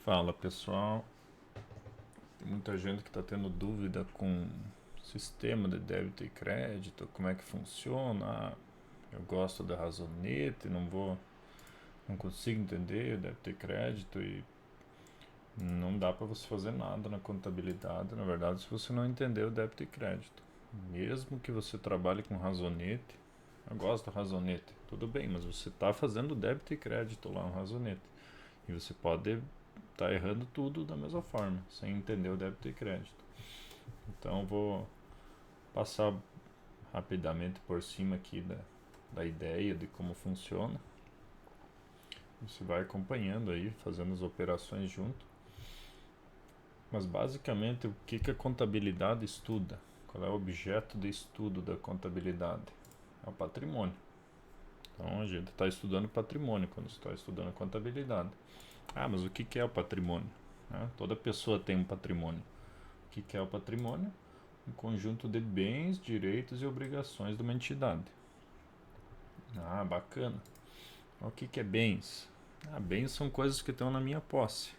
Fala pessoal, tem muita gente que está tendo dúvida com o sistema de débito e crédito, como é que funciona. Eu gosto da Razonete, não consigo entender débito e crédito e não dá para você fazer nada na contabilidade, na verdade, se você não entender o débito e crédito. Mesmo que você trabalhe com Razonete, eu gosto da Razonete, tudo bem, mas você está fazendo débito e crédito lá no Razonete e você pode tá errando tudo da mesma forma, sem entender o débito e crédito. Então vou passar rapidamente por cima aqui da ideia de como funciona. Você vai acompanhando aí, fazendo as operações junto. Mas basicamente o que a contabilidade estuda? Qual é o objeto de estudo da contabilidade? É o patrimônio. Então a gente está estudando patrimônio quando está estudando contabilidade. Ah, mas o que é o patrimônio? Toda pessoa tem um patrimônio. O que é o patrimônio? Um conjunto de bens, direitos e obrigações de uma entidade. Ah, bacana. O que é bens? Bens são coisas que estão na minha posse.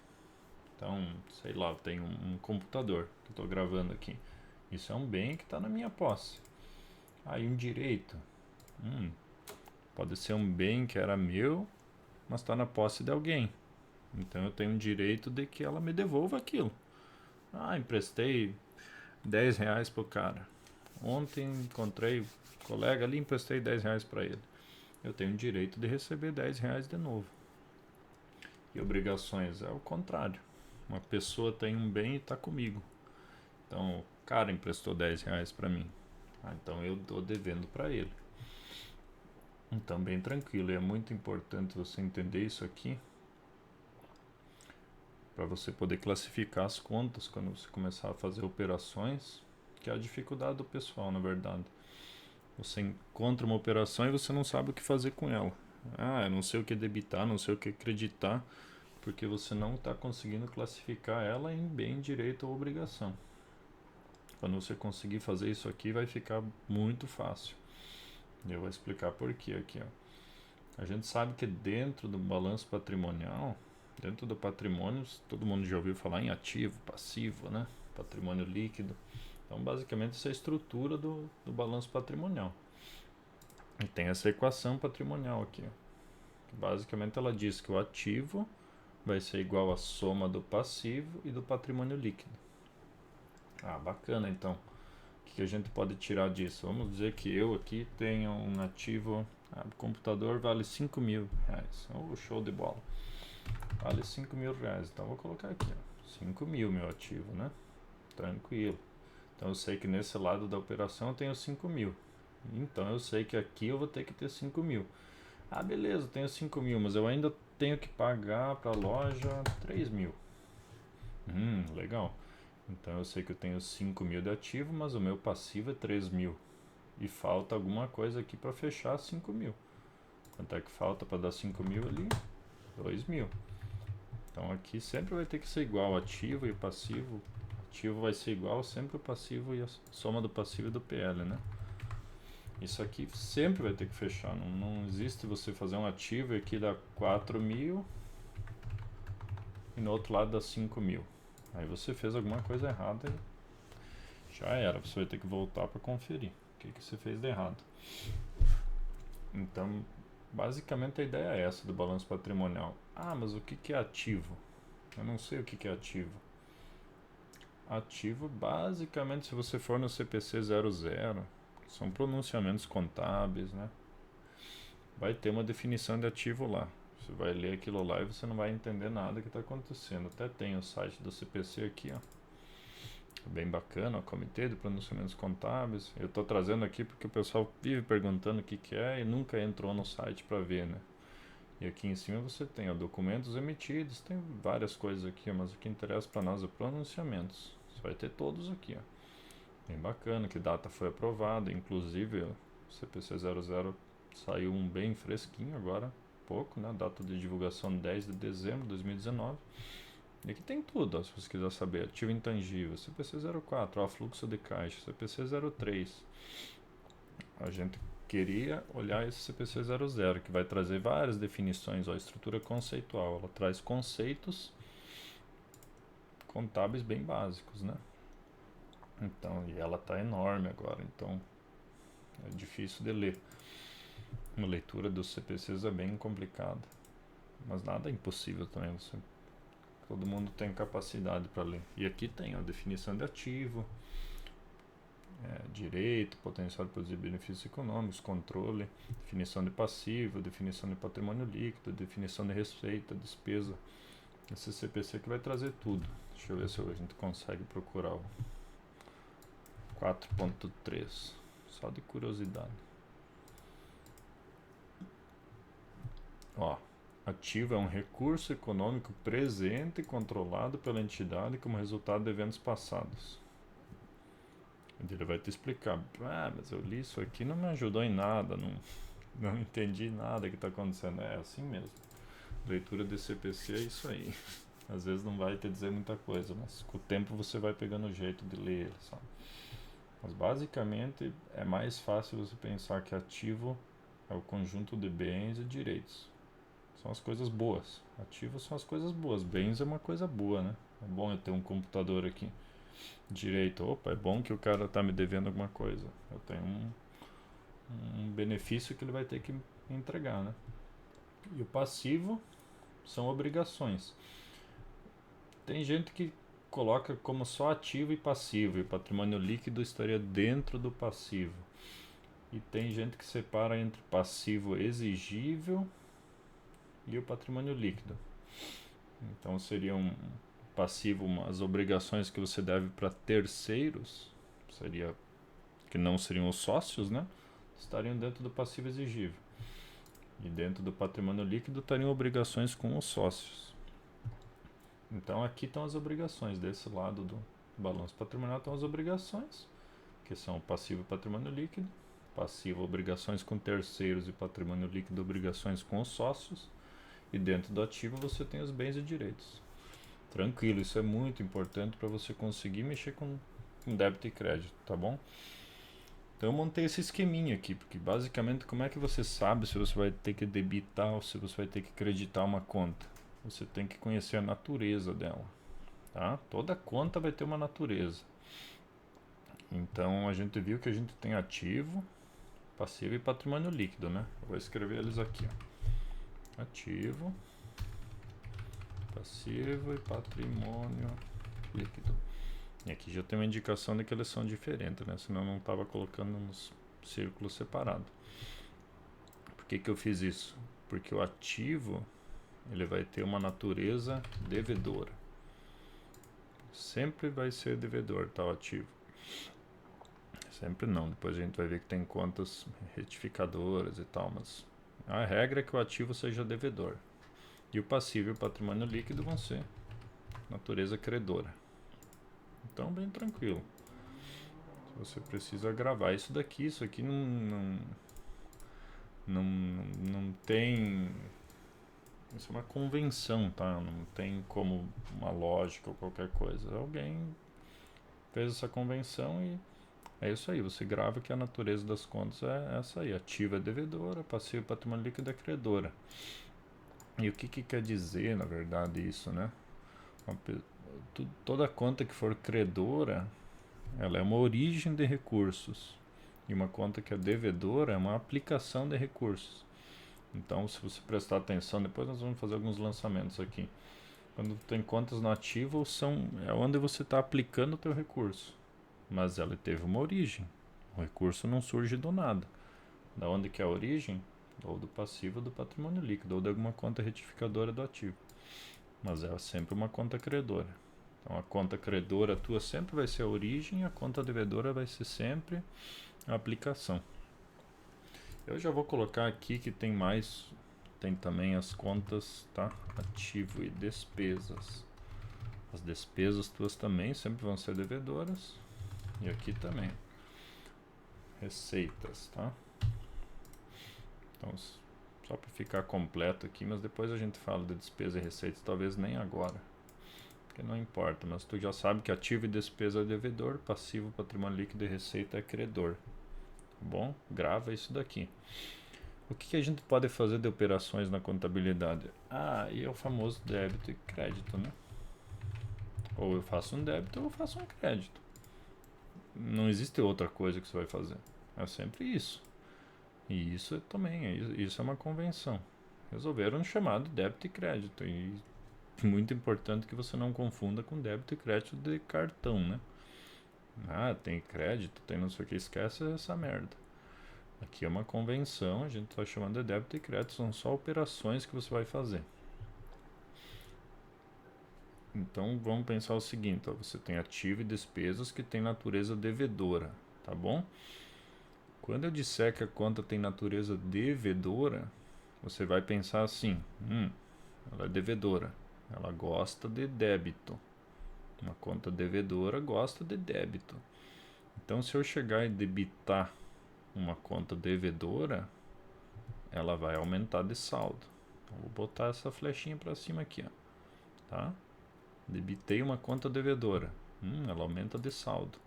Então, sei lá, eu tenho um computador que estou gravando aqui. Isso é um bem que está na minha posse. E um direito? Pode ser um bem que era meu, mas está na posse de alguém. Então eu tenho um direito de que ela me devolva aquilo. Emprestei R$ 10 pro cara. Ontem encontrei um colega ali, emprestei R$ 10 para ele. Eu tenho o direito de receber R$ 10 de novo. E obrigações é o contrário. Uma pessoa tem um bem e está comigo. Então, o cara emprestou R$ 10 para mim. Então eu estou devendo para ele. Então, bem tranquilo. E é muito importante você entender isso aqui para você poder classificar as contas quando você começar a fazer operações, que é a dificuldade do pessoal, na verdade. Você encontra uma operação e você não sabe o que fazer com ela. Eu não sei o que debitar, não sei o que acreditar, porque você não está conseguindo classificar ela em bem, direito ou obrigação. Quando você conseguir fazer isso aqui, vai ficar muito fácil. Eu vou explicar por quê aqui. A gente sabe que dentro do balanço patrimonial, dentro do patrimônio, todo mundo já ouviu falar em ativo, passivo, né? Patrimônio líquido. Então, basicamente, essa é a estrutura do balanço patrimonial. E tem essa equação patrimonial aqui. Basicamente, ela diz que o ativo vai ser igual à soma do passivo e do patrimônio líquido. Bacana, então. O que a gente pode tirar disso? Vamos dizer que eu aqui tenho um ativo, o computador vale R$ 5.000. Show de bola. Vale R$ 5.000. Então, vou colocar aqui, 5.000 meu ativo, né? Tranquilo. Então eu sei que nesse lado da operação eu tenho 5.000. Então eu sei que aqui eu vou ter que ter 5.000. Beleza, eu tenho 5.000, mas eu ainda tenho que pagar para a loja 3.000. Legal. Então eu sei que eu tenho 5.000 de ativo, mas o meu passivo é 3.000. E falta alguma coisa aqui para fechar 5.000. Quanto é que falta para dar 5.000 ali? 2.000. Então aqui sempre vai ter que ser igual ativo e passivo. Ativo vai ser igual sempre o passivo e a soma do passivo e do PL, né? Isso aqui sempre vai ter que fechar. Não existe você fazer um ativo e aqui dá 4.000 e no outro lado dá 5.000. Aí você fez alguma coisa errada e já era. Você vai ter que voltar para conferir o que você fez de errado. Então, basicamente a ideia é essa do balanço patrimonial. Mas o que é ativo? Eu não sei o que é ativo. Ativo, basicamente, se você for no CPC 00, são pronunciamentos contábeis, né? Vai ter uma definição de ativo lá. Você vai ler aquilo lá e você não vai entender nada que está acontecendo. Até tem o site do CPC aqui, bem bacana, o Comitê de Pronunciamentos Contábeis. Eu estou trazendo aqui porque o pessoal vive perguntando o que é e nunca entrou no site para ver, né? E aqui em cima você tem documentos emitidos, tem várias coisas aqui, mas o que interessa para nós é pronunciamentos. Você vai ter todos aqui, Bem bacana, que data foi aprovada, inclusive o CPC 00 saiu um bem fresquinho agora, pouco, né? Data de divulgação 10 de dezembro de 2019. E aqui tem tudo, se você quiser saber. Ativo intangível, CPC 04, fluxo de caixa, CPC 03. A gente queria olhar esse CPC 00, que vai trazer várias definições, estrutura conceitual. Ela traz conceitos contábeis bem básicos, né? Então, e ela está enorme agora, então é difícil de ler. A leitura dos CPCs é bem complicada, mas nada é impossível também. Todo mundo tem capacidade para ler. E aqui tem a definição de ativo, direito, potencial de produzir benefícios econômicos, controle, definição de passivo, definição de patrimônio líquido, definição de receita, despesa. Esse CPC que vai trazer tudo. Deixa eu ver se a gente consegue procurar o 4.3, só de curiosidade. Ó, ativo é um recurso econômico presente e controlado pela entidade como resultado de eventos passados. Ele vai te explicar, mas eu li isso aqui, não me ajudou em nada, não entendi nada que está acontecendo. É assim mesmo. Leitura de CPC é isso aí. Às vezes não vai te dizer muita coisa, mas com o tempo você vai pegando o jeito de ler ele, sabe? Mas basicamente é mais fácil você pensar que ativo é o conjunto de bens e direitos. São as coisas boas. Ativos são as coisas boas. Bens é uma coisa boa, né? É bom eu ter um computador aqui. Direito, opa, é bom que o cara está me devendo alguma coisa. Eu tenho um benefício que ele vai ter que me entregar, né? E o passivo são obrigações. Tem gente que coloca como só ativo e passivo, e o patrimônio líquido estaria dentro do passivo. E tem gente que separa entre passivo exigível e o patrimônio líquido. Então seria um passivo, as obrigações que você deve para terceiros, seria que não seriam os sócios, né? Estariam dentro do passivo exigível. E dentro do patrimônio líquido estariam obrigações com os sócios. Então aqui estão as obrigações. Desse lado do balanço patrimonial estão as obrigações, que são passivo e patrimônio líquido. Passivo, obrigações com terceiros, e patrimônio líquido, obrigações com os sócios. E dentro do ativo você tem os bens e direitos. Tranquilo, isso é muito importante para você conseguir mexer com débito e crédito, tá bom? Então eu montei esse esqueminha aqui, porque basicamente como é que você sabe se você vai ter que debitar ou se você vai ter que creditar uma conta? Você tem que conhecer a natureza dela, tá? Toda conta vai ter uma natureza. Então a gente viu que a gente tem ativo, passivo e patrimônio líquido, né? Eu vou escrever eles aqui, ó. Ativo, passivo e patrimônio líquido. E aqui já tem uma indicação de que eles são diferentes, né? Senão eu não estava colocando nos círculos separados. Por que eu fiz isso? Porque o ativo ele vai ter uma natureza devedora. Sempre vai ser devedor, tá? O ativo. Sempre não. Depois a gente vai ver que tem contas retificadoras e tal, mas a regra é que o ativo seja devedor. E o passivo e o patrimônio líquido vão ser natureza credora. Então, bem tranquilo. Você precisa gravar isso daqui. Isso aqui não tem... Isso é uma convenção, tá? Não tem como uma lógica ou qualquer coisa. Alguém fez essa convenção e é isso aí. Você grava que a natureza das contas é essa aí. Ativa é devedora, passivo e patrimônio líquido é credora. E o que quer dizer, na verdade, isso, né? Toda conta que for credora, ela é uma origem de recursos. E uma conta que é devedora é uma aplicação de recursos. Então, se você prestar atenção, depois nós vamos fazer alguns lançamentos aqui. Quando tem contas no ativo, é onde você está aplicando o teu recurso. Mas ela teve uma origem. O recurso não surge do nada. Da onde que é a origem? Ou do passivo ou do patrimônio líquido, ou de alguma conta retificadora do ativo. Mas é sempre uma conta credora. Então a conta credora tua sempre vai ser a origem, e a conta devedora vai ser sempre a aplicação. Eu já vou colocar aqui que tem também as contas, tá? Ativo e despesas. As despesas tuas também sempre vão ser devedoras. E aqui também. Receitas, tá? Então, só para ficar completo aqui, mas depois a gente fala de despesa e receitas, talvez nem agora. Porque não importa, mas tu já sabe que ativo e despesa é devedor, passivo, patrimônio líquido e receita é credor. Bom, grava isso daqui. O que a gente pode fazer de operações na contabilidade? E é o famoso débito e crédito, né? Ou eu faço um débito ou eu faço um crédito. Não existe outra coisa que você vai fazer. É sempre isso. E isso também, isso é uma convenção. Resolveram chamar de débito e crédito. E muito importante que você não confunda com débito e crédito de cartão, né? Ah, tem crédito, tem não sei o que, esquece essa merda. Aqui é uma convenção, a gente está chamando de débito e crédito, são só operações que você vai fazer. Então vamos pensar o seguinte, ó, você tem ativo e despesas que tem natureza devedora, tá bom? Quando eu disser que a conta tem natureza devedora, você vai pensar assim, ela é devedora, ela gosta de débito. Uma conta devedora gosta de débito. Então se eu chegar e debitar uma conta devedora, ela vai aumentar de saldo. Então, vou botar essa flechinha para cima aqui, ó, tá? Debitei uma conta devedora, ela aumenta de saldo.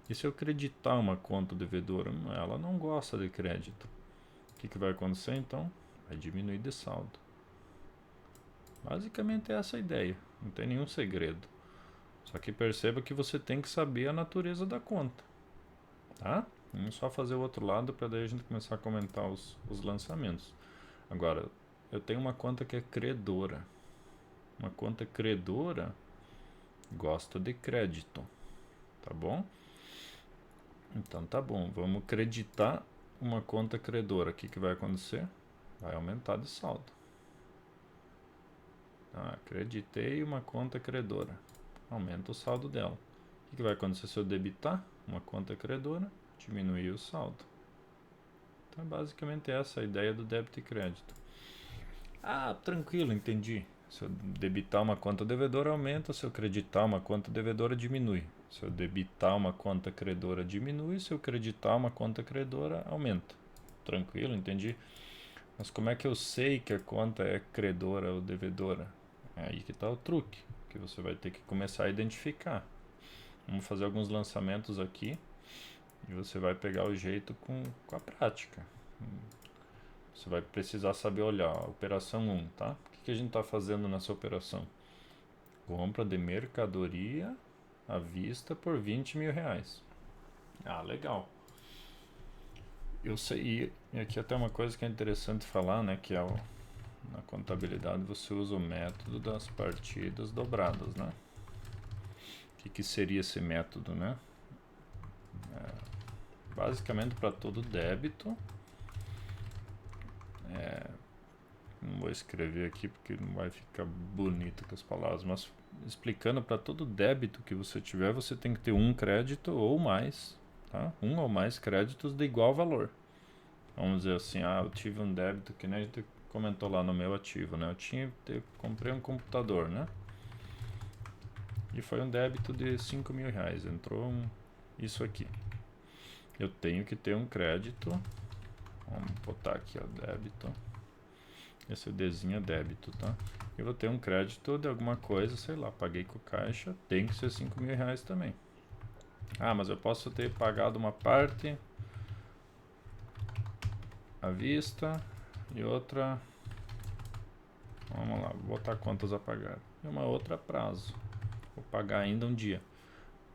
E se eu creditar uma conta devedora, ela não gosta de crédito. O que vai acontecer então? Vai diminuir de saldo. Basicamente é essa a ideia, não tem nenhum segredo. Só que perceba que você tem que saber a natureza da conta, tá? Vamos só fazer o outro lado para daí a gente começar a comentar os lançamentos. Agora, eu tenho uma conta que é credora. Uma conta credora gosta de crédito, tá bom? Então tá bom, vamos creditar uma conta credora. O que vai acontecer? Vai aumentar de saldo. Acreditei uma conta credora, aumenta o saldo dela. O que vai acontecer se eu debitar uma conta credora? Diminuir o saldo. Então basicamente essa é a ideia do débito e crédito. Ah, tranquilo, entendi. Se eu debitar uma conta devedora, aumenta. Se eu creditar uma conta devedora, diminui. Se eu debitar uma conta credora, diminui. Se eu creditar uma conta credora, aumenta. Tranquilo, entendi. Mas como é que eu sei que a conta é credora ou devedora? É aí que está o truque, que você vai ter que começar a identificar. Vamos fazer alguns lançamentos aqui e você vai pegar o jeito com a prática. Você vai precisar saber olhar. Operação 1, tá? O que a gente está fazendo nessa operação? Compra de mercadoria à vista por 20 mil reais. Ah, legal. Eu sei, e aqui até uma coisa que é interessante falar, né? Que é na contabilidade você usa o método das partidas dobradas, né? O que seria esse método, né? Basicamente para todo débito, não vou escrever aqui porque não vai ficar bonito com as palavras, mas explicando, para todo débito que você tiver, você tem que ter um crédito ou mais, tá? Um ou mais créditos de igual valor. Vamos dizer assim, eu tive um débito que nem a gente comentou lá no meu ativo, né? Comprei um computador, né? E foi um débito de 5 mil reais, entrou isso aqui. Eu tenho que ter um crédito, vamos botar aqui, ó, débito. Esse Dzinho é débito, tá? Eu vou ter um crédito de alguma coisa, sei lá, paguei com caixa, tem que ser 5 mil reais também. Mas eu posso ter pagado uma parte à vista e outra, vamos lá, vou botar contas a pagar. E uma outra a prazo, vou pagar ainda um dia.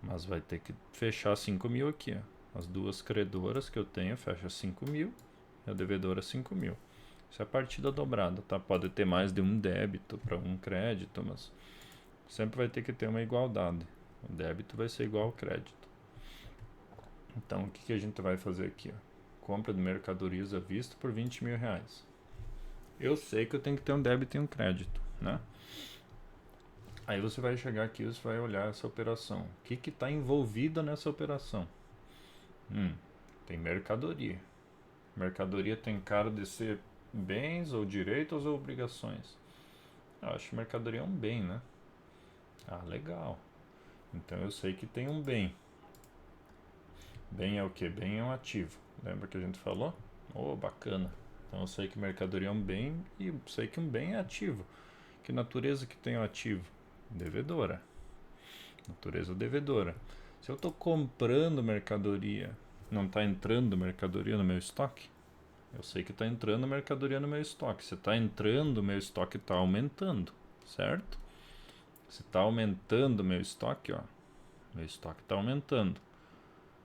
Mas vai ter que fechar 5 mil aqui, ó. As duas credoras que eu tenho fecha 5 mil e a devedora 5 mil. Isso é a partida dobrada, tá? Pode ter mais de um débito para um crédito, mas sempre vai ter que ter uma igualdade. O débito vai ser igual ao crédito. Então, o que a gente vai fazer aqui? Ó? Compra de mercadorias à vista por 20 mil reais. Eu sei que eu tenho que ter um débito e um crédito, né? Aí você vai chegar aqui e você vai olhar essa operação. O que está envolvido nessa operação? Tem mercadoria. Mercadoria tem cara de ser bens ou direitos ou obrigações? Eu acho que mercadoria é um bem, né? Legal. Então eu sei que tem um bem. Bem é o que? Bem é um ativo. Lembra que a gente falou? Bacana. Então eu sei que mercadoria é um bem e sei que um bem é ativo. Que natureza que tem o ativo? Devedora. Natureza devedora. Se eu estou comprando mercadoria, não está entrando mercadoria no meu estoque? Eu sei que está entrando mercadoria no meu estoque. Se está entrando, meu estoque está aumentando, certo? Se está aumentando meu estoque, ó, meu estoque está aumentando.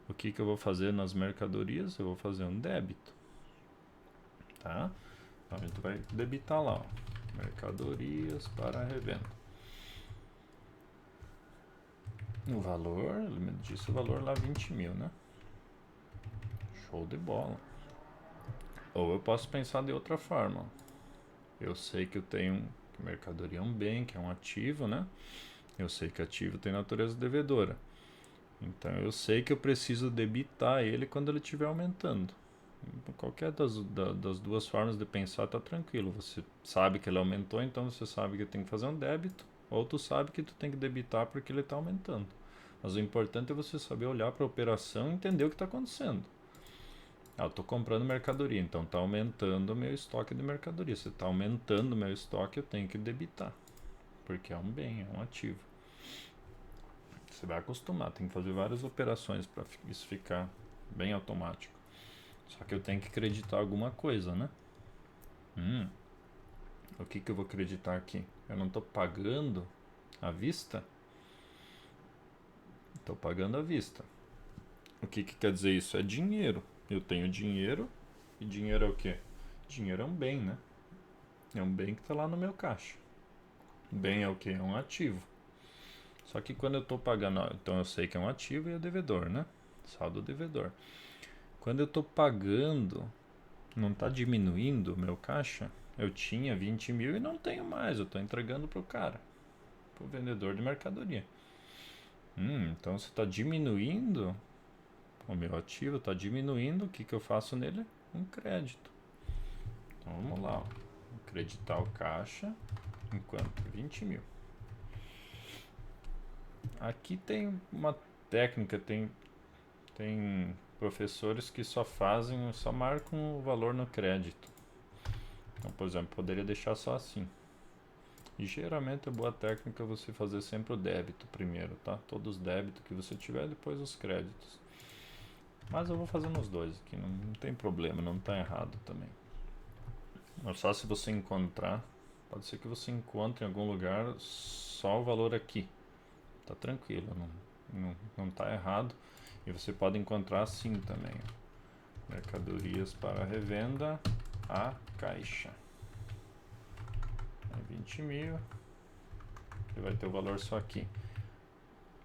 O que que eu vou fazer nas mercadorias? Eu vou fazer um débito, tá? Então a gente vai debitar lá, ó, mercadorias para revenda. O valor, ele me disse o valor lá 20 mil, né? Show de bola. Ou eu posso pensar de outra forma. Eu sei que eu tenho que mercadoria é um bem, que é um ativo, né? Eu sei que ativo tem natureza devedora. Então eu sei que eu preciso debitar ele quando ele estiver aumentando. Qualquer das duas formas de pensar tá tranquilo. Você sabe que ele aumentou, então você sabe que tem que fazer um débito, ou tu sabe que tu tem que debitar porque ele está aumentando. Mas o importante é você saber olhar para a operação e entender o que está acontecendo. Eu estou comprando mercadoria, então está aumentando o meu estoque de mercadoria. Se está aumentando o meu estoque, eu tenho que debitar, porque é um bem, é um ativo. Você vai acostumar, tem que fazer várias operações para isso ficar bem automático. Só que eu tenho que acreditar alguma coisa, né? O que eu vou acreditar aqui? Eu não estou pagando à vista? Estou pagando à vista. O que quer dizer isso? É dinheiro. Eu tenho dinheiro, e dinheiro é o quê? Dinheiro é um bem, né? É um bem que está lá no meu caixa. Bem é o quê? É um ativo. Só que quando eu estou pagando, então eu sei que é um ativo e é devedor, né? Saldo devedor. Quando eu estou pagando, não está diminuindo o meu caixa? Eu tinha 20 mil e não tenho mais, eu estou entregando para o cara, para o vendedor de mercadoria. Então você está diminuindo o meu ativo, está diminuindo, o que eu faço nele? Um crédito. Então vamos lá, ó. Acreditar o caixa enquanto 20 mil. Aqui tem uma técnica, tem professores que só marcam o valor no crédito. Então, por exemplo, poderia deixar só assim. E geralmente é boa técnica você fazer sempre o débito primeiro, tá? Todos os débitos que você tiver, depois os créditos. Mas eu vou fazer nos dois aqui, não tem problema, não está errado também. Mas só se você encontrar, pode ser que você encontre em algum lugar só o valor aqui. Tá tranquilo, não tá errado. E você pode encontrar assim também. Mercadorias para revenda, a caixa. É 20 mil. Você vai ter o valor só aqui.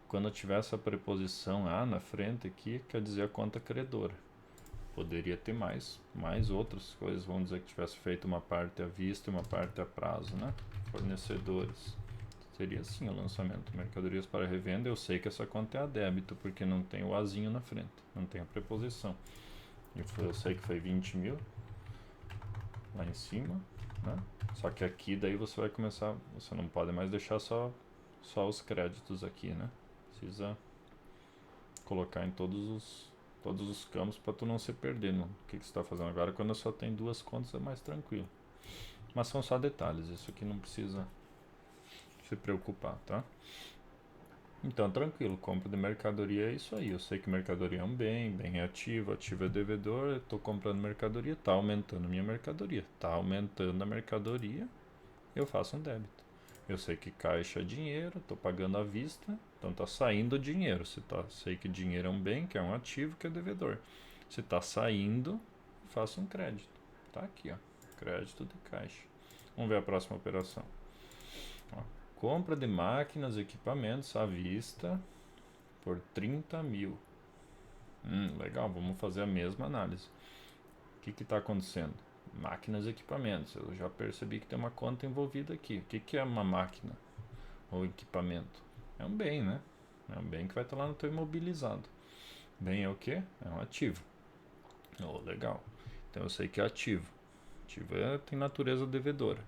Quando tiver essa preposição A na frente aqui, quer dizer a conta credora. Poderia ter mais outras coisas. Vamos dizer que tivesse feito uma parte à vista e uma parte a prazo, né? Fornecedores. Seria assim o lançamento. Mercadorias para revenda, eu sei que essa conta é a débito, porque não tem o Azinho na frente, não tem a preposição. Eu sei que foi 20 mil lá em cima, né? Só que aqui daí você vai começar, você não pode mais deixar só os créditos aqui, né? Precisa colocar em todos os campos para tu não se perder no que você está fazendo. Agora quando só tem duas contas é mais tranquilo. Mas são só detalhes, isso aqui não precisa se preocupar, tá? Então, tranquilo, compra de mercadoria é isso aí. Eu sei que mercadoria é um bem, bem é ativo, ativo é devedor, eu estou comprando mercadoria, está aumentando a minha mercadoria. Está aumentando a mercadoria, eu faço um débito. Eu sei que caixa é dinheiro, estou pagando à vista, então está saindo dinheiro. Sei que dinheiro é um bem, que é um ativo, que é devedor. Se está saindo, faço um crédito. Tá aqui, ó, crédito de caixa. Vamos ver a próxima operação. Ó, compra de máquinas e equipamentos à vista por 30 mil. Legal, vamos fazer a mesma análise. O que está acontecendo? Máquinas e equipamentos. Eu já percebi que tem uma conta envolvida aqui. O que é uma máquina ou equipamento? É um bem, né? É um bem que vai estar lá no teu imobilizado. Bem é o que? É um ativo. Legal. Então eu sei que é ativo. Ativo tem natureza devedora.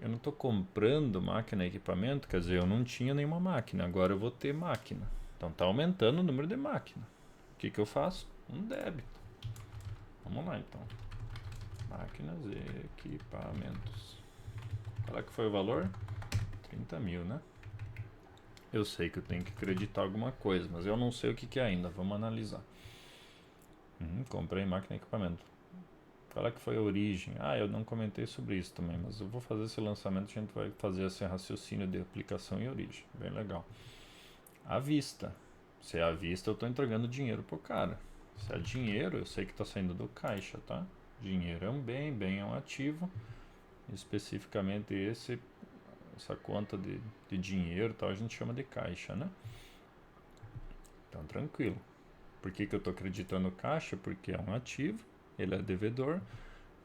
Eu não estou comprando máquina e equipamento, quer dizer, eu não tinha nenhuma máquina, agora eu vou ter máquina. Então está aumentando o número de máquina. O que eu faço? Um débito. Vamos lá então. Máquinas e equipamentos. Qual é que foi o valor? 30 mil, né? Eu sei que eu tenho que acreditar alguma coisa, mas eu não sei o que é ainda. Vamos analisar. Comprei máquina e equipamento. Qual é que foi a origem? Ah, eu não comentei sobre isso também, mas eu vou fazer esse lançamento, a gente vai fazer esse raciocínio de aplicação e origem. Bem legal. À vista. Se é à vista, eu estou entregando dinheiro pro cara. Se é dinheiro, eu sei que está saindo do caixa, tá? Dinheiro é um bem, bem é um ativo. Especificamente essa conta de dinheiro, tal, a gente chama de caixa, né? Então, tranquilo. Por que eu estou acreditando no caixa? Porque é um ativo, ele é devedor,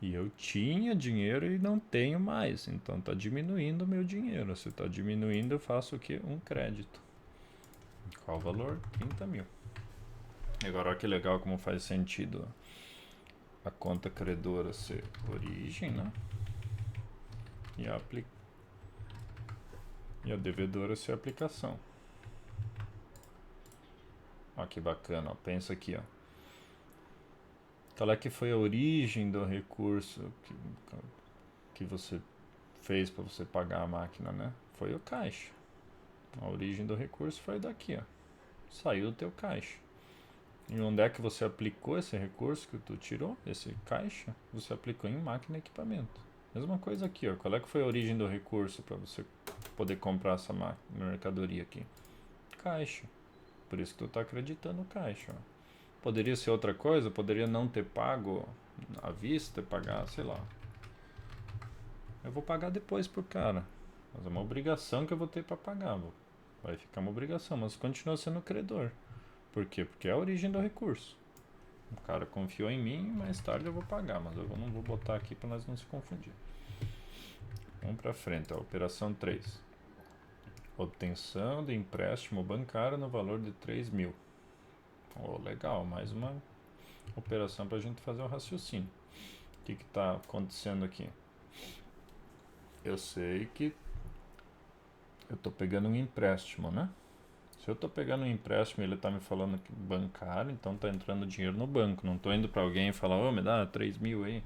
e eu tinha dinheiro e não tenho mais. Então, está diminuindo o meu dinheiro. Se está diminuindo, eu faço o quê? Um crédito. Qual o valor? 30 mil. Agora, olha que legal como faz sentido a conta credora ser origem, né? E a devedora ser aplicação. Ó, que bacana, ó. Pensa aqui, ó. Qual é que foi a origem do recurso que você fez para você pagar a máquina, né? Foi o caixa. A origem do recurso foi daqui, ó. Saiu do teu caixa. E onde é que você aplicou esse recurso que tu tirou, esse caixa? Você aplicou em máquina e equipamento. Mesma coisa aqui, ó. Qual é que foi a origem do recurso para você poder comprar essa mercadoria aqui? Caixa. Por isso que tu está acreditando no caixa, ó. Poderia ser outra coisa, poderia não ter pago à vista, pagar, sei lá. Eu vou pagar depois pro cara. Mas é uma obrigação que eu vou ter para pagar. Vai ficar uma obrigação, mas continua sendo credor. Por quê? Porque é a origem do recurso. O cara confiou em mim, mais tarde eu vou pagar, mas eu não vou botar aqui para nós não se confundir. Vamos para frente, ó, operação 3. Obtenção de empréstimo bancário no valor de 3 mil. Oh, legal, mais uma operação para a gente fazer um raciocínio. O que está acontecendo aqui? Eu sei que eu estou pegando um empréstimo, né? Se eu estou pegando um empréstimo e ele está me falando que bancário, então está entrando dinheiro no banco. Não estou indo para alguém e falar, ô, me dá 3 mil aí,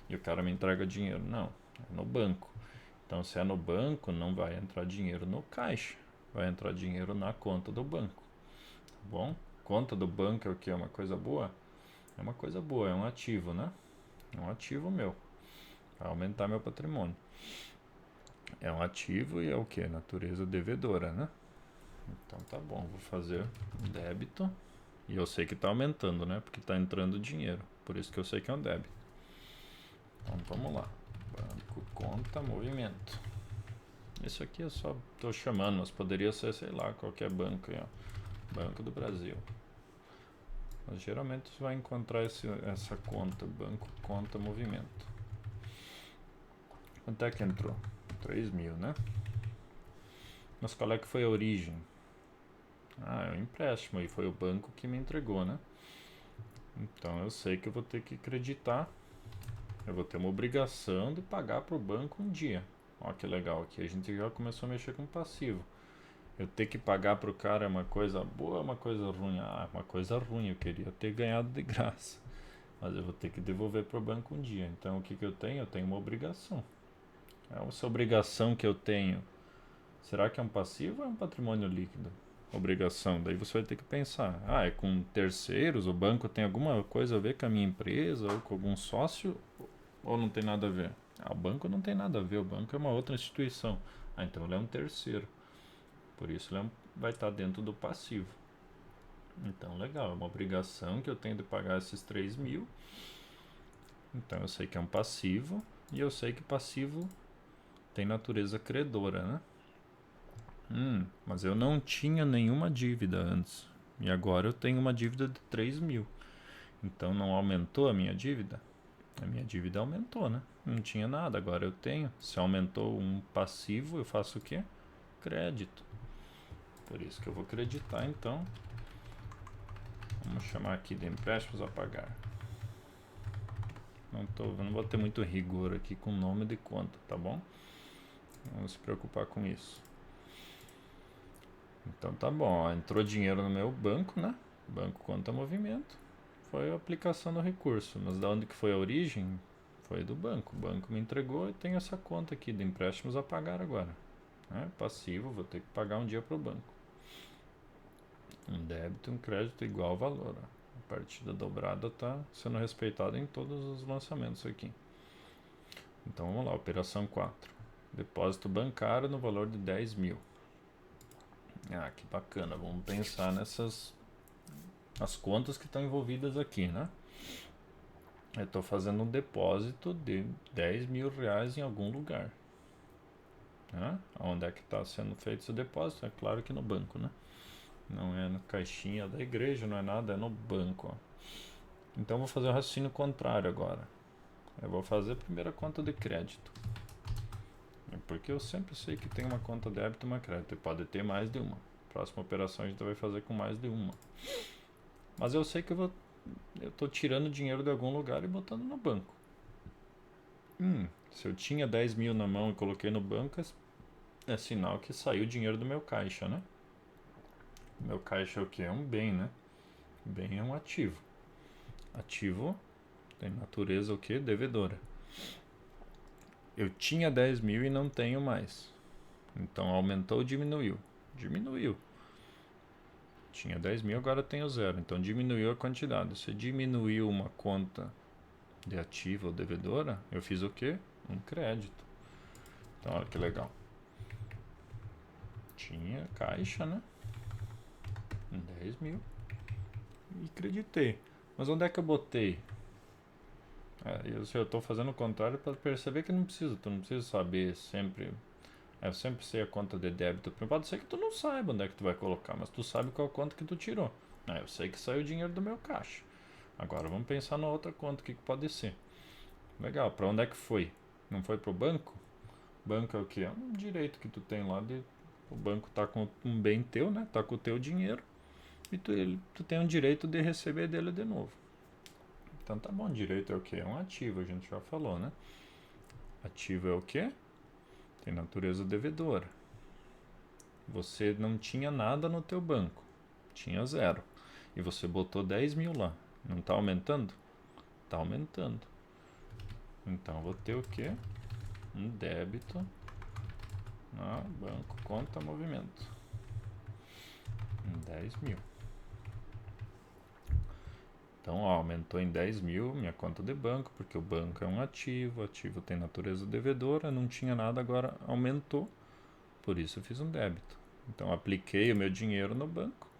e o cara me entrega dinheiro. Não, é no banco. Então, se é no banco, não vai entrar dinheiro no caixa. Vai entrar dinheiro na conta do banco. Tá bom? Conta do banco é o que? É uma coisa boa? É uma coisa boa, é um ativo, né? É um ativo meu. Vai aumentar meu patrimônio. É um ativo e é o que? Natureza devedora, né? Então tá bom, vou fazer um débito. E eu sei que está aumentando, né? Porque está entrando dinheiro. Por isso que eu sei que é um débito. Então vamos lá. Banco, conta, movimento. Isso aqui eu só estou chamando, mas poderia ser, sei lá, qualquer banco aí, ó. Banco do Brasil. Mas geralmente você vai encontrar essa conta, banco, conta, movimento. Quanto é que entrou? 3 mil, né? Mas qual é que foi a origem? Ah, é o empréstimo e foi o banco que me entregou, né? Então eu sei que eu vou ter que acreditar, eu vou ter uma obrigação de pagar para o banco um dia. Ó que legal, aqui a gente já começou a mexer com passivo. Eu ter que pagar para o cara é uma coisa boa ou uma coisa ruim? Ah, é uma coisa ruim, eu queria ter ganhado de graça. Mas eu vou ter que devolver para o banco um dia. Então o que eu tenho? Eu tenho uma obrigação. Essa obrigação que eu tenho, será que é um passivo ou é um patrimônio líquido? Obrigação, daí você vai ter que pensar, é com terceiros, o banco tem alguma coisa a ver com a minha empresa ou com algum sócio ou não tem nada a ver? O banco não tem nada a ver, o banco é uma outra instituição. Então ele é um terceiro, por isso ele vai estar dentro do passivo. Então legal, é uma obrigação que eu tenho de pagar esses 3 mil, então eu sei que é um passivo e eu sei que passivo tem natureza credora, né? Mas eu não tinha nenhuma dívida antes. E agora eu tenho uma dívida de 3 mil. Então não aumentou a minha dívida? A minha dívida aumentou, né? Não tinha nada, agora eu tenho. Se aumentou um passivo, eu faço o quê? Crédito. Por isso que eu vou acreditar, então. Vamos chamar aqui de empréstimos a pagar. Não vou ter muito rigor aqui com o nome de conta, tá bom? Não se preocupar com isso. Então tá bom, ó, entrou dinheiro no meu banco, né? Banco conta movimento. Foi a aplicação do recurso. Mas da onde que foi a origem? Foi do banco. O banco me entregou e tem essa conta aqui de empréstimos a pagar agora. Passivo, vou ter que pagar um dia para o banco. Um débito e um crédito igual ao valor. Ó. Partida dobrada está sendo respeitada em todos os lançamentos aqui. Então vamos lá, operação 4. Depósito bancário no valor de 10 mil. Ah, que bacana. Vamos pensar nessas as contas que estão envolvidas aqui, né? Eu estou fazendo um depósito de 10 mil reais em algum lugar. Né? Onde é que está sendo feito esse depósito? É claro que no banco, né? Não é na caixinha da igreja, não é nada, é no banco. Ó. Então vou fazer o raciocínio contrário agora. Eu vou fazer a primeira conta de crédito. Porque eu sempre sei que tem uma conta débito e uma crédito. E pode ter mais de uma. Próxima operação a gente vai fazer com mais de uma. Mas eu sei que eu estou tirando dinheiro de algum lugar e botando no banco. Se eu tinha 10 mil na mão e coloquei no banco, é sinal que saiu dinheiro do meu caixa, né? Meu caixa é o que? É um bem, né? Bem é um ativo. Ativo tem natureza o que? Devedora. Eu tinha 10 mil e não tenho mais. Então aumentou ou diminuiu? Diminuiu. Tinha 10 mil, agora tenho zero. Então diminuiu a quantidade. Se diminuiu uma conta de ativo ou devedora, eu fiz o quê? Um crédito. Então olha que legal. Tinha caixa, né? 10 mil. E creditei. Mas onde é que eu botei? Eu estou fazendo o contrário para perceber que tu não precisa saber sempre. Eu sempre sei a conta de débito. Pode ser que tu não saiba onde é que tu vai colocar, mas tu sabe qual conta que tu tirou. Eu sei que saiu o dinheiro do meu caixa. Agora vamos pensar na outra conta, o que pode ser. Legal, para onde é que foi? Não foi pro banco? Banco é o que? É um direito que tu tem lá de. O banco tá com um bem teu, né? Tá com o teu dinheiro. E tu tem o direito de receber dele de novo. Então tá bom, direito é o que? É um ativo, a gente já falou, né? Ativo é o que? Tem natureza devedora. Você não tinha nada no teu banco, tinha zero. E você botou 10 mil lá. Não está aumentando? Está aumentando. Então vou ter o que? Um débito na banco, conta, movimento. 10 mil. Então aumentou em 10 mil minha conta de banco, porque o banco é um ativo, ativo tem natureza devedora, não tinha nada, agora aumentou, por isso eu fiz um débito. Então apliquei o meu dinheiro no banco.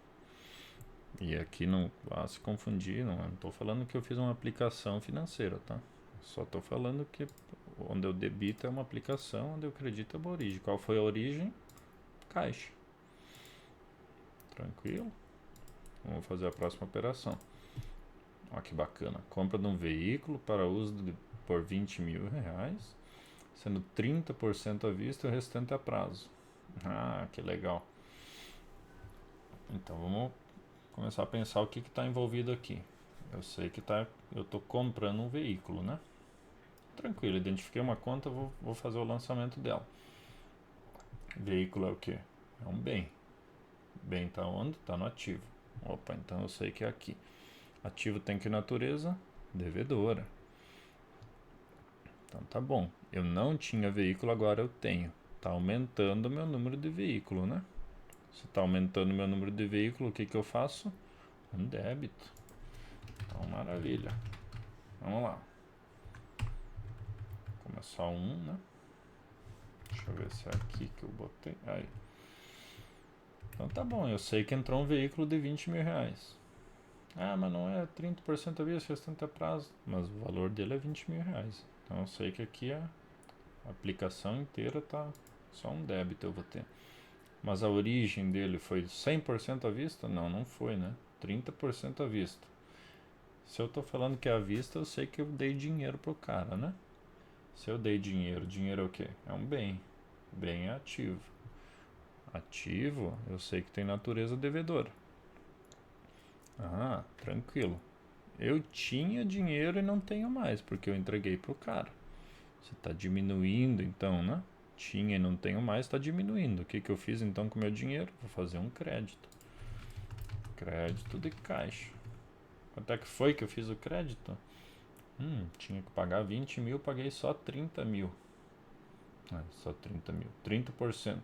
E aqui não vá se confundir, não estou falando que eu fiz uma aplicação financeira, tá? Só estou falando que onde eu debito é uma aplicação, onde eu credito é uma origem. Qual foi a origem? Caixa. Tranquilo? Vamos fazer a próxima operação. Olha que bacana. Compra de um veículo para uso por 20 mil reais, sendo 30% à vista e o restante a prazo. Ah, que legal. Então vamos começar a pensar o que está envolvido aqui. Eu sei que eu estou comprando um veículo, né? Tranquilo, identifiquei uma conta, vou fazer o lançamento dela. Veículo é o que? É um bem. Bem está onde? Está no ativo. Opa, então eu sei que é aqui. Ativo tem que natureza? Devedora. Então tá bom. Eu não tinha veículo, agora eu tenho. Está aumentando o meu número de veículo, né? Se está aumentando o meu número de veículo, o que eu faço? Um débito. Então, maravilha. Vamos lá. Começar um, né? Deixa eu ver se é aqui que eu botei. Aí. Então tá bom, eu sei que entrou um veículo de 20 mil reais. Ah, mas não é 30% à vista, restante a prazo. Mas o valor dele é 20 mil reais. Então eu sei que aqui a aplicação inteira tá só um débito eu vou ter. Mas a origem dele foi 100% à vista? Não, não foi, né? 30% à vista. Se eu tô falando que é à vista, eu sei que eu dei dinheiro pro cara, né? Se eu dei dinheiro, dinheiro é o quê? É um bem. Bem é ativo. Ativo, eu sei que tem natureza devedora. Ah, tranquilo. Eu tinha dinheiro e não tenho mais, porque eu entreguei pro cara. Você está diminuindo então, né? Tinha e não tenho mais, está diminuindo. O que eu fiz então com o meu dinheiro? Vou fazer um crédito. Crédito de caixa. Quanto é que foi que eu fiz o crédito? Tinha que pagar 20 mil, paguei só 30 mil. Só 30 mil. 30%.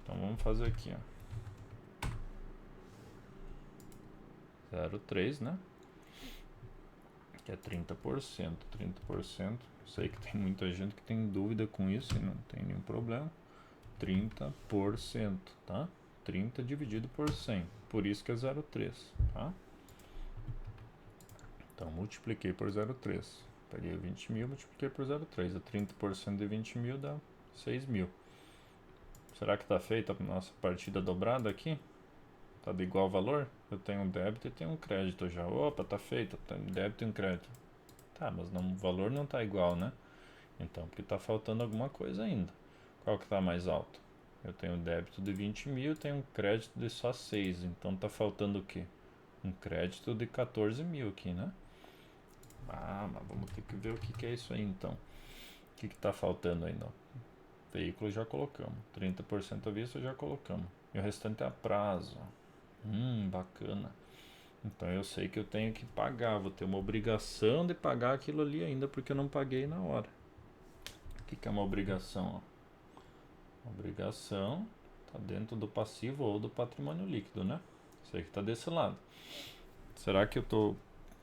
Então vamos fazer aqui, ó. 0,3, né? Que é 30%. 30%. Sei que tem muita gente que tem dúvida com isso e não tem nenhum problema. 30%, tá? 30 dividido por 100. Por isso que é 0,3, tá? Então, multipliquei por 0,3. Peguei 20 mil, multipliquei por 0,3. 30% de 20 mil dá 6 mil. Será que está feita a nossa partida dobrada aqui? Está de igual valor? Eu tenho um débito e tenho um crédito já. Opa, tá feita. Tem débito e um crédito. Tá, mas não, o valor não está igual, né? Então, porque está faltando alguma coisa ainda. Qual que está mais alto? Eu tenho um débito de 20 mil, tenho um crédito de só 6. Então, está faltando o quê? Um crédito de 14 mil aqui, né? Ah, mas vamos ter que ver o que é isso aí, então. O que está faltando ainda? Veículo já colocamos. 30% à vista já colocamos. E o restante é a prazo. Bacana. Então eu sei que eu tenho que pagar. Vou ter uma obrigação de pagar aquilo ali ainda porque eu não paguei na hora. O que é uma obrigação? Obrigação está dentro do passivo ou do patrimônio líquido, né? Sei que está desse lado. Será que eu estou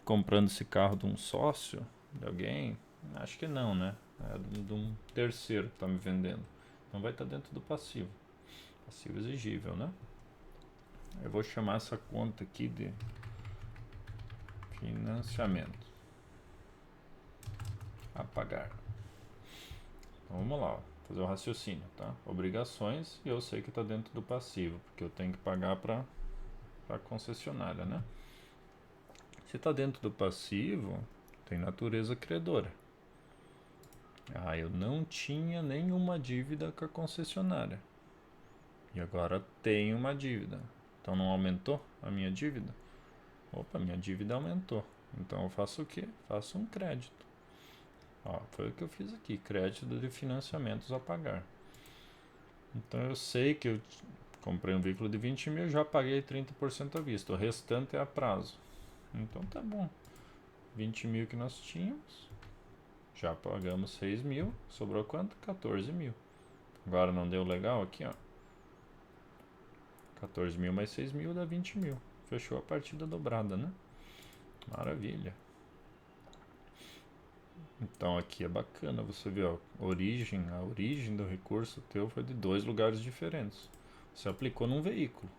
comprando esse carro de um sócio? De alguém? Acho que não, né? É de um terceiro que está me vendendo. Então vai estar dentro do passivo. Passivo exigível, né? Eu vou chamar essa conta aqui de financiamento a pagar. Então vamos lá, fazer o raciocínio, tá? Obrigações, e eu sei que está dentro do passivo, porque eu tenho que pagar para a concessionária, né? Se está dentro do passivo, tem natureza credora. Eu não tinha nenhuma dívida com a concessionária. E agora tenho uma dívida. Então não aumentou a minha dívida? Opa, minha dívida aumentou. Então eu faço o quê? Faço um crédito. Foi o que eu fiz aqui, crédito de financiamentos a pagar. Então eu sei que eu comprei um veículo de 20 mil, já paguei 30% à vista. O restante é a prazo. Então tá bom. 20 mil que nós tínhamos, já pagamos 6 mil, sobrou quanto? 14 mil. Agora não deu legal aqui, ó. 14 mil mais 6 mil dá 20 mil. Fechou a partida dobrada, né? Maravilha. Então aqui é bacana, você vê, ó, a origem do recurso teu foi de 2 lugares diferentes. Você aplicou num veículo,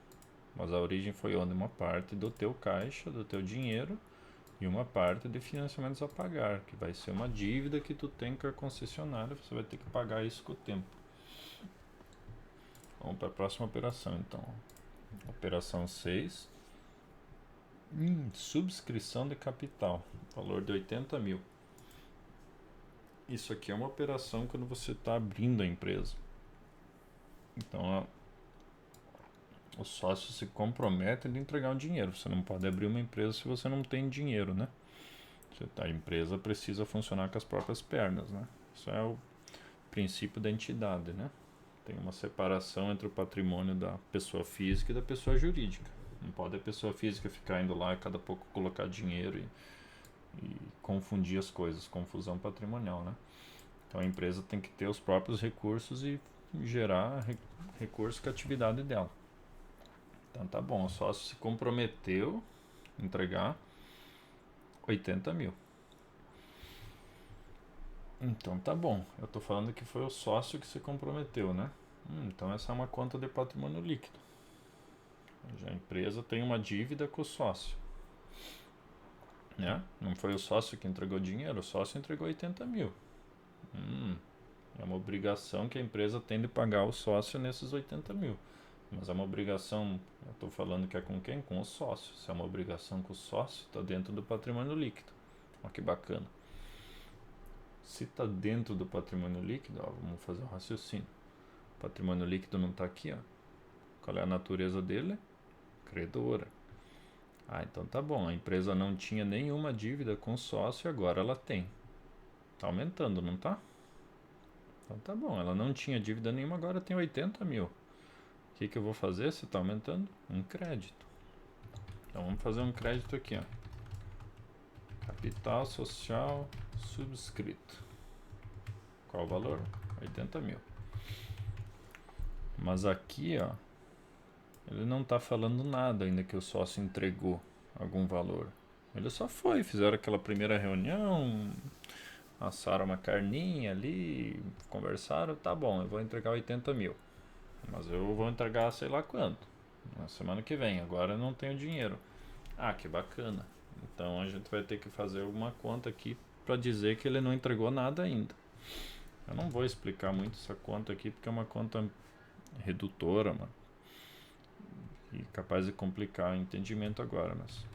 mas a origem foi onde? Uma parte do teu caixa, do teu dinheiro, e uma parte de financiamentos a pagar, que vai ser uma dívida que tu tem com a concessionária, você vai ter que pagar isso com o tempo. Vamos para a próxima operação, então. Operação 6. Subscrição de capital, valor de 80 mil. Isso aqui é uma operação quando você está abrindo a empresa. Então, o sócio se compromete a entregar o dinheiro. Você não pode abrir uma empresa se você não tem dinheiro, né? A empresa precisa funcionar com as próprias pernas, né? Isso é o princípio da entidade, né? Tem uma separação entre o patrimônio da pessoa física e da pessoa jurídica. Não pode a pessoa física ficar indo lá e cada pouco colocar dinheiro e confundir as coisas, confusão patrimonial, né? Então a empresa tem que ter os próprios recursos e gerar recursos com a atividade dela. Então tá bom, o sócio se comprometeu a entregar 80 mil. Então tá bom, eu tô falando que foi o sócio que se comprometeu, né? Então essa é uma conta de patrimônio líquido. Já a empresa tem uma dívida com o sócio, né? Não foi o sócio que entregou dinheiro, o sócio entregou 80 mil. É uma obrigação que a empresa tem de pagar o sócio nesses 80 mil. Mas é uma obrigação, eu estou falando que é com quem? Com o sócio. Se é uma obrigação com o sócio, está dentro do patrimônio líquido. Olha que bacana. Se está dentro do patrimônio líquido, vamos fazer um raciocínio. O patrimônio líquido não está aqui, ó. Qual é a natureza dele? Credora. Então tá bom. A empresa não tinha nenhuma dívida com o sócio e agora ela tem. Tá aumentando, não tá? Então tá bom. Ela não tinha dívida nenhuma, agora tem 80 mil. O que eu vou fazer se está aumentando? Um crédito. Então vamos fazer um crédito aqui, ó. Capital social subscrito. Qual o valor? 80 mil. Mas aqui, ó, ele não está falando nada ainda que o sócio entregou. algum valor. Ele só foi, fizeram aquela primeira reunião, assaram uma carninha ali, conversaram, tá bom, eu vou entregar 80 mil. Mas eu vou entregar sei lá quanto. Na semana que vem, agora eu não tenho dinheiro. Ah, que bacana. Então a gente vai ter que fazer uma conta aqui para dizer que ele não entregou nada ainda. Eu não vou explicar muito essa conta aqui porque é uma conta redutora, mano. E capaz de complicar o entendimento agora, mas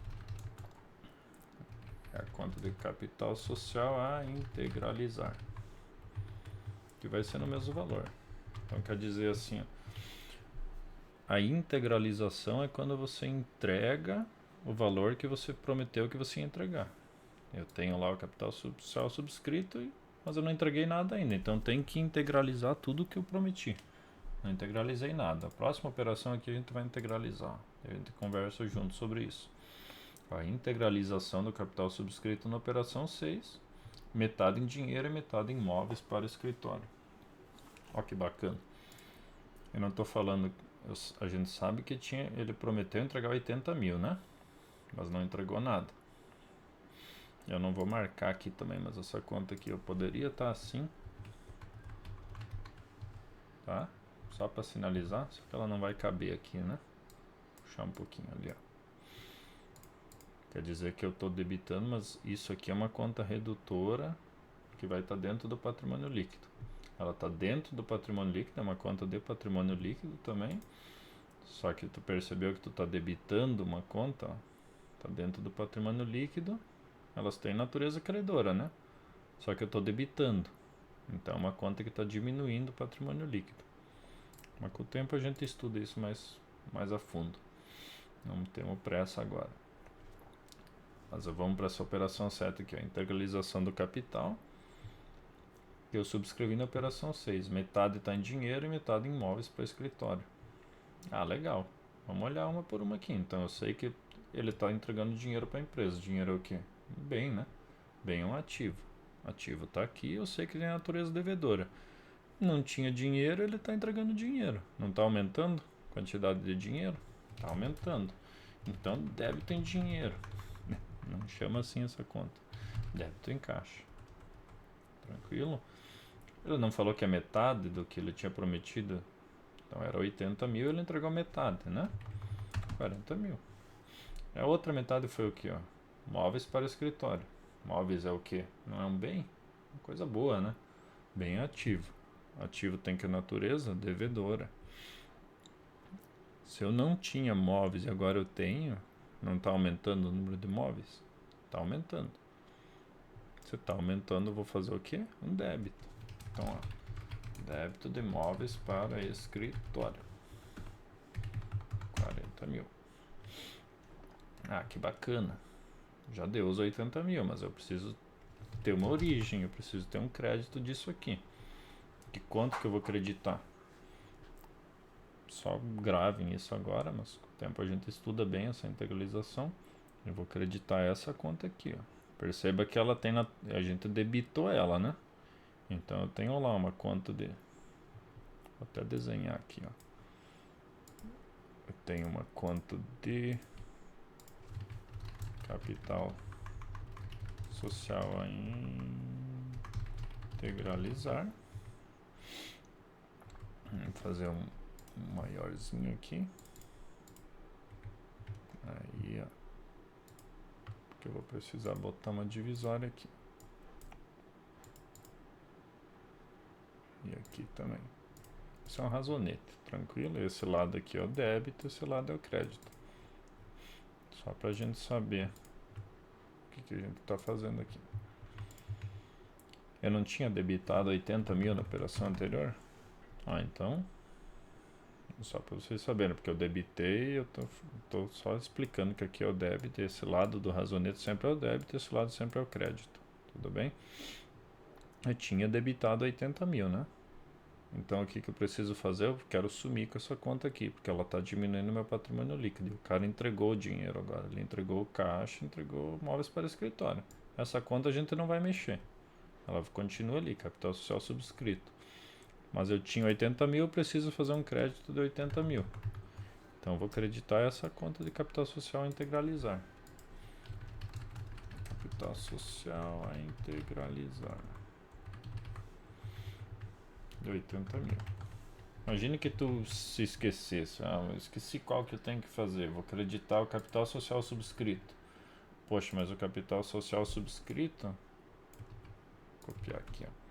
é a conta de capital social a integralizar, que vai ser no mesmo valor. Então quer dizer assim, ó, a integralização é quando você entrega o valor que você prometeu que você ia entregar. Eu tenho lá o capital social subscrito, mas eu não entreguei nada ainda, então tem que integralizar tudo que eu prometi. Não integralizei nada. A próxima operação aqui a gente vai integralizar. A gente conversa junto sobre isso. A integralização do capital subscrito na operação 6, metade em dinheiro e metade em imóveis para o escritório. Olha que bacana. Eu não estou falando, a gente sabe que ele prometeu entregar 80 mil, né? Mas não entregou nada. Eu não vou marcar aqui também, mas essa conta aqui eu poderia estar assim, tá? Só para sinalizar, só que ela não vai caber aqui, né? Vou puxar um pouquinho ali, ó. Quer dizer que eu estou debitando, mas isso aqui é uma conta redutora que vai estar dentro do patrimônio líquido. Ela está dentro do patrimônio líquido, é uma conta de patrimônio líquido também. Só que tu percebeu que tu está debitando uma conta, está dentro do patrimônio líquido. Elas têm natureza credora, né? Só que eu estou debitando. Então é uma conta que está diminuindo o patrimônio líquido. Mas com o tempo a gente estuda isso mais a fundo. Não temos pressa agora. Mas vamos para essa operação 7 aqui, a integralização do capital. Eu subscrevi na operação 6. Metade está em dinheiro e metade em imóveis para escritório. Ah, legal. Vamos olhar uma por uma aqui. Então eu sei que ele está entregando dinheiro para a empresa. Dinheiro é o quê? Bem, né? Bem é um ativo. Ativo está aqui, eu sei que tem a natureza devedora. Não tinha dinheiro, ele está entregando dinheiro. Não está aumentando a quantidade de dinheiro? Está aumentando. Então débito em dinheiro. Não chama assim essa conta. Débito em caixa. Tranquilo? Ele não falou que é metade do que ele tinha prometido. Então era 80 mil, ele entregou metade, né? 40 mil. A outra metade foi o que, ó? Móveis para o escritório. Móveis é o que? Não é um bem? Uma coisa boa, né? Bem ativo. Ativo tem que natureza devedora. Se eu não tinha móveis e agora eu tenho, não está aumentando o número de móveis? Está aumentando. Se está aumentando, eu vou fazer o quê? Um débito. Então, ó, débito de móveis para escritório. 40 mil. Ah, que bacana. Já deu os 80 mil, mas eu preciso ter uma origem, eu preciso ter um crédito disso aqui. Que quanto que eu vou acreditar? Só gravem isso agora, mas com o tempo a gente estuda bem essa integralização. Eu vou acreditar essa conta aqui, ó. Perceba que ela tem a gente debitou ela, né? Então eu tenho lá uma conta de, vou até desenhar aqui, ó. Eu tenho uma conta de capital social a integralizar. Vamos fazer um maiorzinho aqui. Aí, ó. Porque eu vou precisar botar uma divisória aqui. E aqui também. Isso é um razonete, tranquilo? Esse lado aqui é o débito, esse lado é o crédito. Só pra gente saber o que a gente tá fazendo aqui. Eu não tinha debitado 80 mil na operação anterior? Ah, então, só para vocês saberem, porque eu debitei, eu tô só explicando que aqui é o débito, esse lado do razonete sempre é o débito, esse lado sempre é o crédito, tudo bem? Eu tinha debitado 80 mil, né? Então o que eu preciso fazer? Eu quero sumir com essa conta aqui, porque ela está diminuindo meu patrimônio líquido. O cara entregou o dinheiro agora, ele entregou o caixa, entregou móveis para o escritório. Essa conta a gente não vai mexer, ela continua ali, capital social subscrito. Mas eu tinha 80 mil, eu preciso fazer um crédito de 80 mil. Então eu vou acreditar essa conta de capital social integralizar. capital social a integralizar de 80 mil. Imagine que tu se esquecesse. Eu esqueci qual que eu tenho que fazer. Vou acreditar o capital social subscrito. Poxa, mas o capital social subscrito... Vou copiar aqui, ó.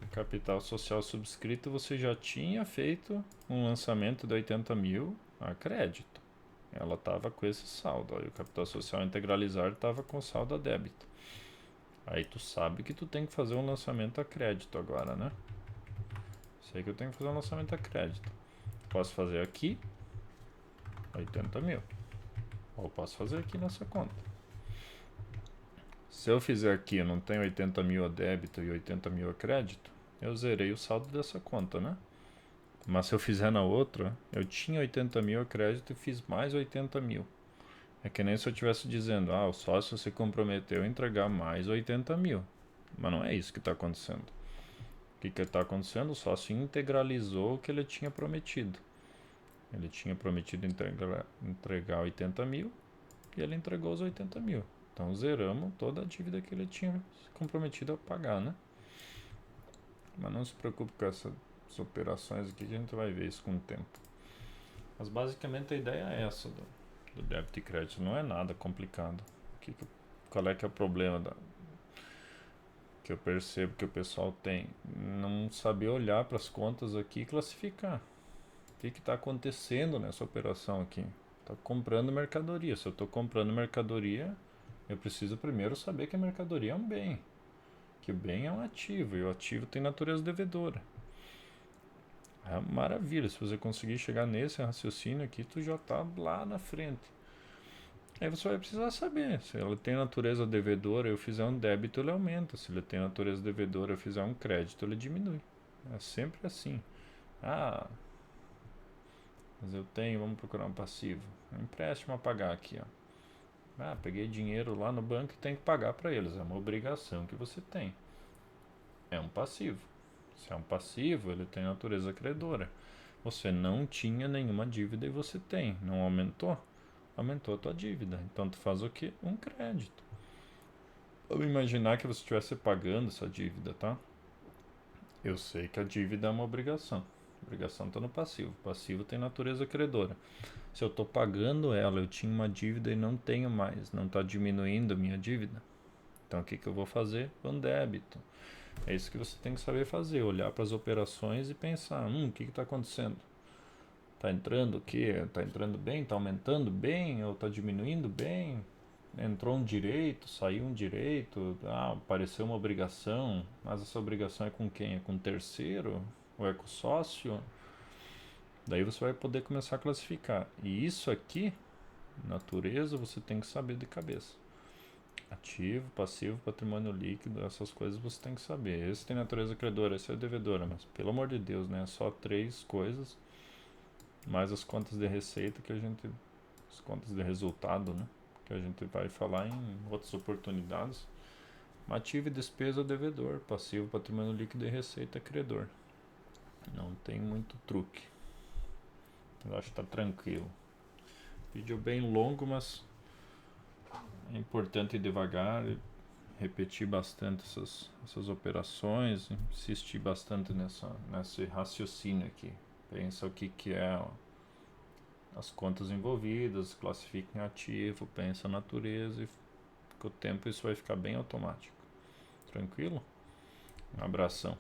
O capital social subscrito você já tinha feito um lançamento de 80 mil a crédito. Ela estava com esse saldo. Ó, e o capital social integralizar estava com saldo a débito. Aí tu sabe que tu tem que fazer um lançamento a crédito agora, né? Sei que eu tenho que fazer um lançamento a crédito. Posso fazer aqui 80 mil. Ou posso fazer aqui nessa conta. Se eu fizer aqui, eu não tenho 80 mil a débito e 80 mil a crédito, eu zerei o saldo dessa conta, né? Mas se eu fizer na outra, eu tinha 80 mil a crédito e fiz mais 80 mil. É que nem se eu estivesse dizendo, o sócio se comprometeu a entregar mais 80 mil. Mas não é isso que está acontecendo. O que está acontecendo? O sócio integralizou o que ele tinha prometido. Ele tinha prometido entregar 80 mil e ele entregou os 80 mil. Então zeramos toda a dívida que ele tinha se comprometido a pagar, né? Mas não se preocupe com essas operações aqui, que a gente vai ver isso com o tempo. Mas basicamente a ideia é essa do débito e crédito. Não é nada complicado. Qual é que é o problema que eu percebo que o pessoal tem? Não saber olhar para as contas aqui e classificar. O que está acontecendo nessa operação aqui? Está comprando mercadoria. Se eu estou comprando mercadoria, eu preciso primeiro saber que a mercadoria é um bem. Que o bem é um ativo e o ativo tem natureza devedora. É maravilha, se você conseguir chegar nesse raciocínio aqui, tu já está lá na frente. Aí você vai precisar saber, se ela tem natureza devedora, eu fizer um débito, ele aumenta. Se ele tem natureza devedora, eu fizer um crédito, ele diminui. É sempre assim. Mas eu tenho, vamos procurar um passivo. Um empréstimo a pagar aqui, ó. Peguei dinheiro lá no banco e tenho que pagar para eles. É uma obrigação que você tem. É um passivo. Se é um passivo, ele tem natureza credora. Você não tinha nenhuma dívida e você tem. Não aumentou? Aumentou a tua dívida. Então tu faz o quê? Um crédito. Vamos imaginar que você estivesse pagando essa dívida, tá? Eu sei que a dívida é uma obrigação. A obrigação está no passivo. O passivo tem natureza credora. Se eu estou pagando ela, eu tinha uma dívida e não tenho mais. Não está diminuindo a minha dívida. Então o que eu vou fazer? Um débito. É isso que você tem que saber fazer, olhar para as operações e pensar, o que está acontecendo? Está entrando o quê? Está entrando bem? Está aumentando bem? Ou está diminuindo bem? Entrou um direito, saiu um direito, apareceu uma obrigação, mas essa obrigação é com quem? É com o terceiro? Ou é com o sócio? Daí você vai poder começar a classificar. E isso aqui, natureza, você tem que saber de cabeça. Ativo, passivo, patrimônio líquido, essas coisas você tem que saber. Esse tem natureza credora, esse é devedora, mas pelo amor de Deus, né? É só 3 coisas, mais as contas de receita as contas de resultado, né? Que a gente vai falar em outras oportunidades. Ativo e despesa devedor, passivo, patrimônio líquido e receita credor. Não tem muito truque. Eu acho que tá tranquilo. Vídeo bem longo, mas é importante ir devagar, repetir bastante essas operações, insistir bastante nesse raciocínio aqui. Pensa o que é as contas envolvidas, classifica em ativo, pensa a natureza e com o tempo isso vai ficar bem automático. Tranquilo? Um abração.